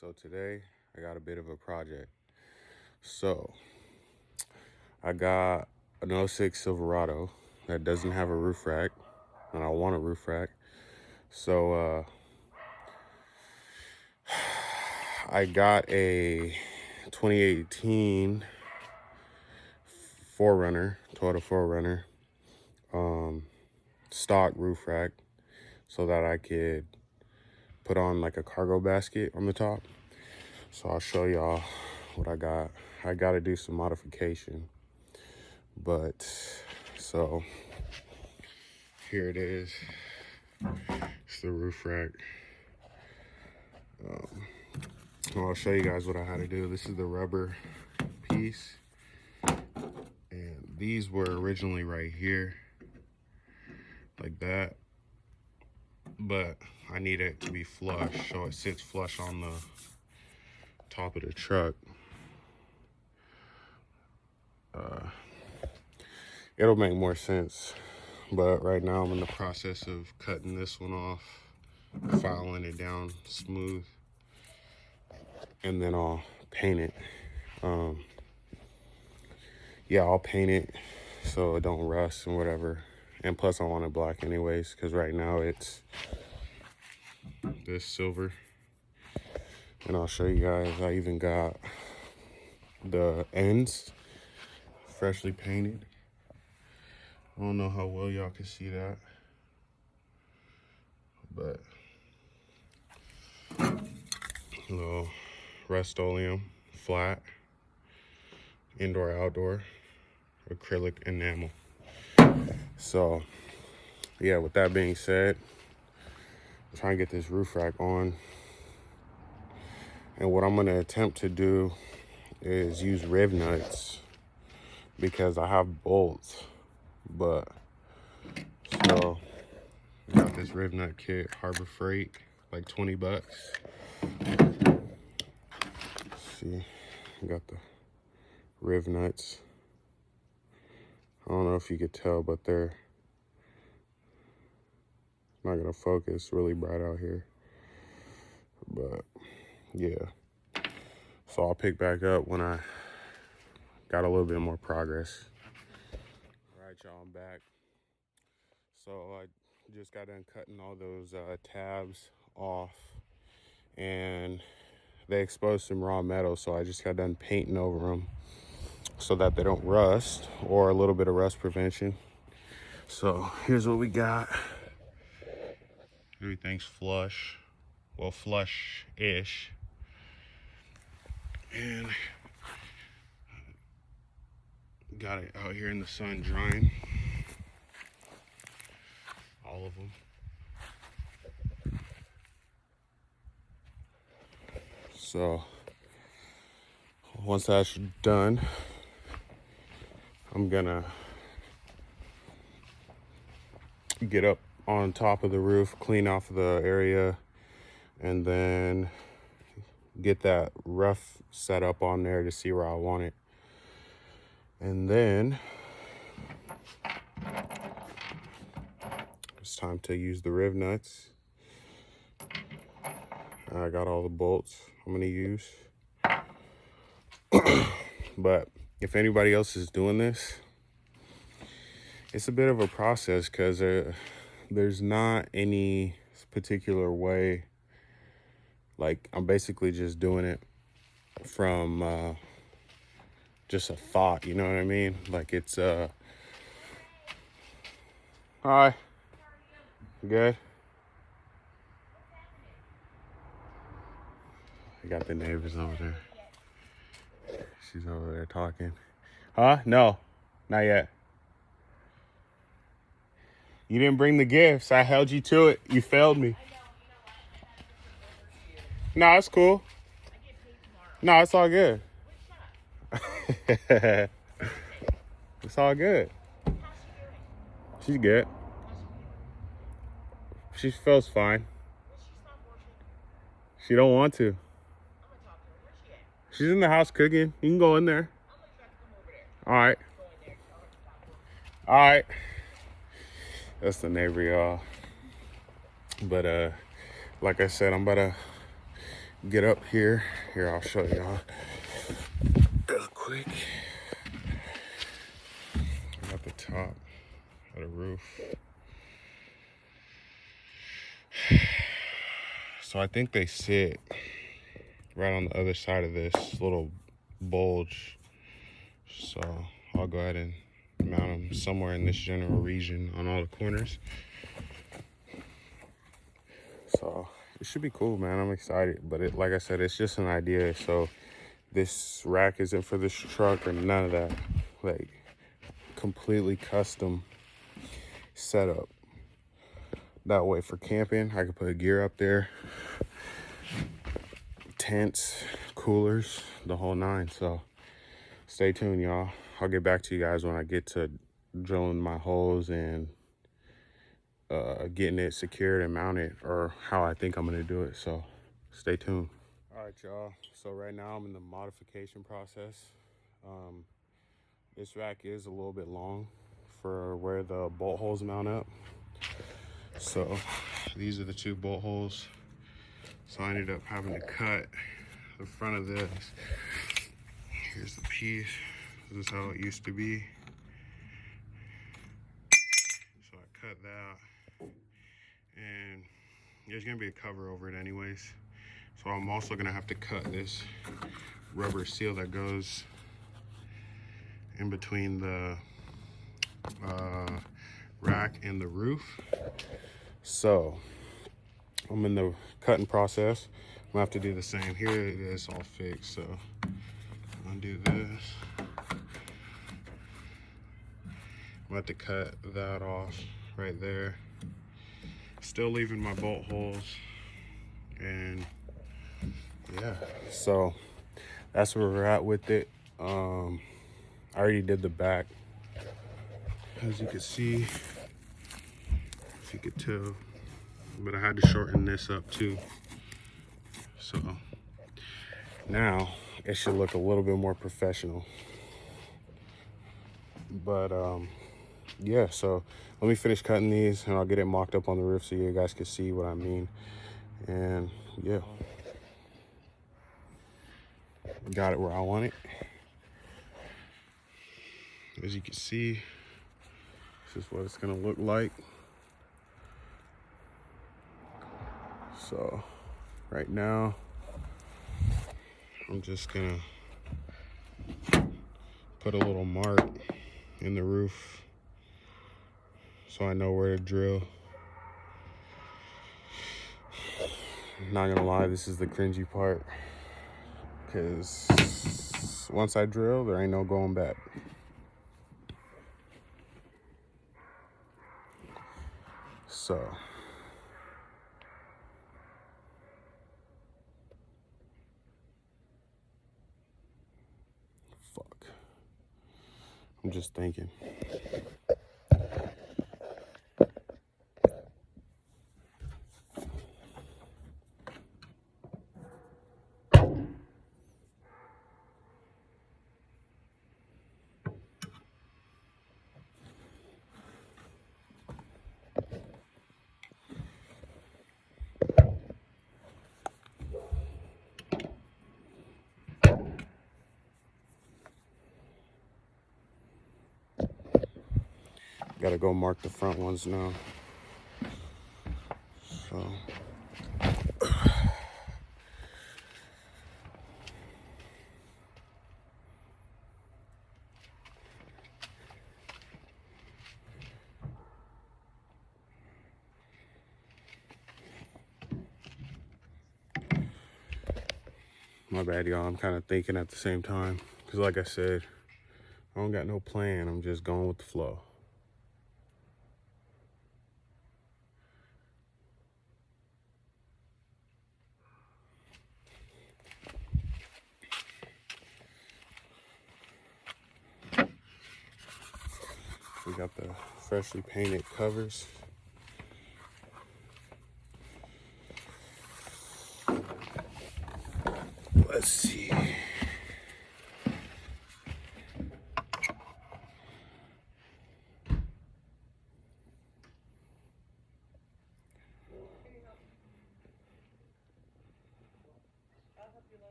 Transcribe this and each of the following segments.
So today I got a bit of a project. So I got an '06 Silverado that doesn't have a roof rack, and I want a roof rack. So I got a 2018 Toyota 4Runner, stock roof rack, so that I could put on like a cargo basket on the top. So I'll show y'all what I got. I got to do some modification, but so here it is. It's the roof rack. I'll show you guys what I had to do. This is the rubber piece, and these were originally right here like that, but I need it to be flush, so it sits flush on the top of the truck. It'll make more sense, but right now I'm in the process of cutting this one off, filing it down smooth, and then I'll paint it. Yeah, I'll paint it so it don't rust and whatever. And plus I want it black anyways, because right now it's this silver. And I'll show you guys, I even got the ends freshly painted. I don't know how well y'all can see that, but a little Rust-Oleum flat, indoor outdoor acrylic enamel. So yeah, with that being said, I'm trying to get this roof rack on, and what I'm going to attempt to do is use rib nuts, because I have bolts. But so I got this rib nut kit, Harbor Freight, like 20 bucks. See, I got the rib nuts. I don't know if you could tell, but they're not gonna focus, really bright out here. But yeah, so I'll pick back up when I got a little bit more progress. All right, y'all, I'm back. So I just got done cutting all those tabs off, and they exposed some raw metal, so I just got done painting over them so that they don't rust, or a little bit of rust prevention. So here's what we got. Everything's flush, well, flush-ish. And got it out here in the sun drying, all of them. So once that's done, I'm gonna get up on top of the roof, clean off the area, and then get that rough set up on there to see where I want it. And then it's time to use the rib nuts. I got all the bolts I'm gonna use. But if anybody else is doing this, it's a bit of a process, because there's not any particular way. Like, I'm basically just doing it from just a thought, you know what I mean? Like, it's hi, good. I got the neighbors over there. She's over there talking. Huh? No, not yet. You didn't bring the gifts. I held you to it. You failed me. No, it's cool. No, it's all good. It's all good. She's good. She feels fine. She don't want to. She's in the house cooking. You can go in there. All right. All right. That's the neighbor, y'all. But like I said, I'm about to get up here. Here, I'll show y'all real quick. I got the top of the roof. So I think they sit right on the other side of this little bulge. So I'll go ahead and mount them somewhere in this general region on all the corners. So it should be cool, man. I'm excited, but like I said, it's just an idea. So this rack isn't for this truck or none of that. Like, completely custom setup. That way for camping, I could put gear up there, tents, coolers, the whole nine. So stay tuned, y'all. I'll get back to you guys when I get to drilling my holes and getting it secured and mounted, or how I think I'm gonna do it. So stay tuned. All right, y'all. So right now I'm in the modification process. This rack is a little bit long for where the bolt holes mount up. So these are the 2 bolt holes. So I ended up having to cut the front of this. Here's the piece. This is how it used to be. So I cut that, and there's gonna be a cover over it anyways. So I'm also gonna have to cut this rubber seal that goes in between the rack and the roof. So I'm in the cutting process. I'm gonna have to do the same. Here it is all fixed, so undo this. I'm about to cut that off right there. Still leaving my bolt holes, and yeah, so that's where we're at with it. I already did the back, as you can see, if you could tell, but I had to shorten this up too. So now it should look a little bit more professional. But yeah, so let me finish cutting these and I'll get it mocked up on the roof so you guys can see what I mean. And yeah, got it where I want it. As you can see, this is what it's gonna look like. So right now, I'm just gonna put a little mark in the roof so I know where to drill. Not gonna lie, this is the cringy part, because once I drill, there ain't no going back. So fuck, I'm just thinking. Gotta go mark the front ones now. So my bad, y'all. I'm kind of thinking at the same time, because like I said, I don't got no plan. I'm just going with the flow. We got the freshly painted covers. Let's see.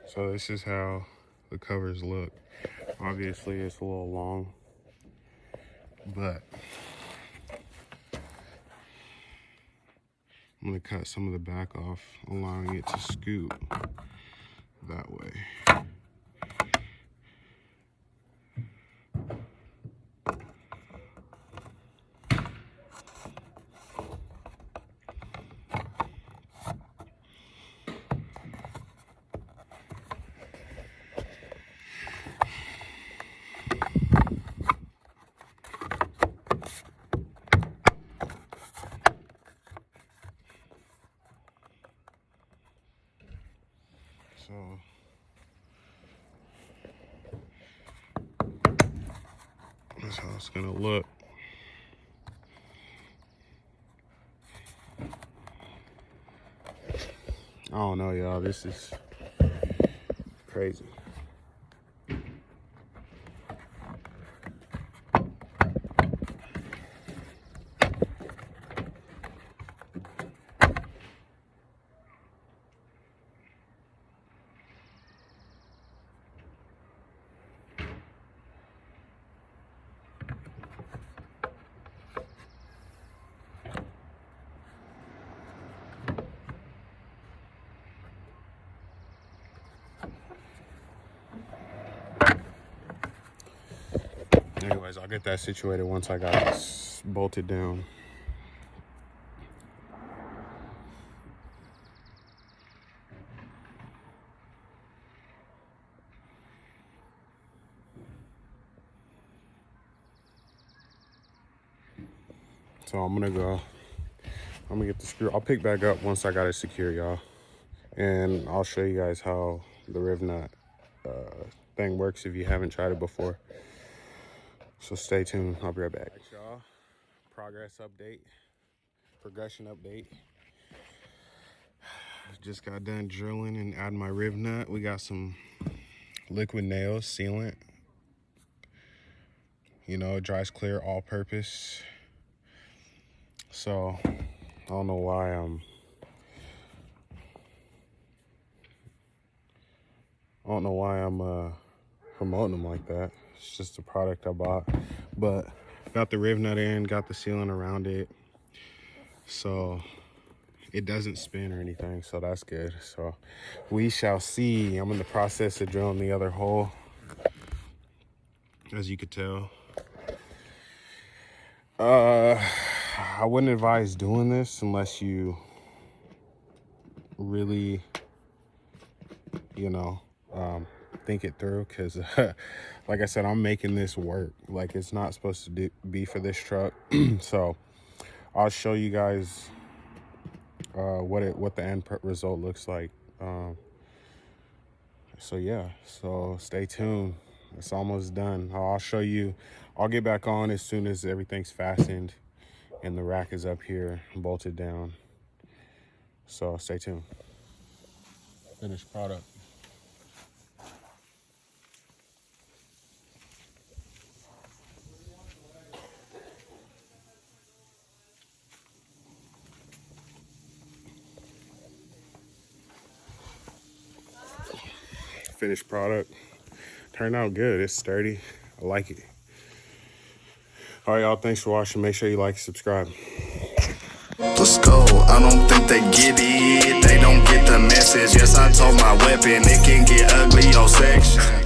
So this is how the covers look. Obviously it's a little long, but I'm gonna cut some of the back off, allowing it to scoot that way. So that's how it's gonna look. I don't know, y'all. This is crazy. Anyways, I'll get that situated once I got this bolted down. So I'm gonna get the screw. I'll pick back up once I got it secure, y'all. And I'll show you guys how the riv nut thing works if you haven't tried it before. So stay tuned. I'll be right back. All right, y'all. Progress update. Progression update. Just got done drilling and adding my riv nut. We got some liquid nails, sealant. You know, it dries clear, all purpose. So I don't know why I'm promoting them like that. It's just a product I bought. But got the riv nut in, got the sealant around it, so it doesn't spin or anything, so that's good. So we shall see. I'm in the process of drilling the other hole, as you could tell. I wouldn't advise doing this unless you really, you know, think it through, because like I said, I'm making this work. Like, it's not supposed to be for this truck. So I'll show you guys what the end result looks like. So yeah, so stay tuned. It's almost done. I'll show you. I'll get back on as soon as everything's fastened and the rack is up here bolted down. So stay tuned. Finished product. Finished product. Turned out good. It's sturdy. I like it. All right, y'all. Thanks for watching. Make sure you like and subscribe. Let's go. I don't think they get it. They don't get the message. Yes, I told my weapon it can get ugly, your section.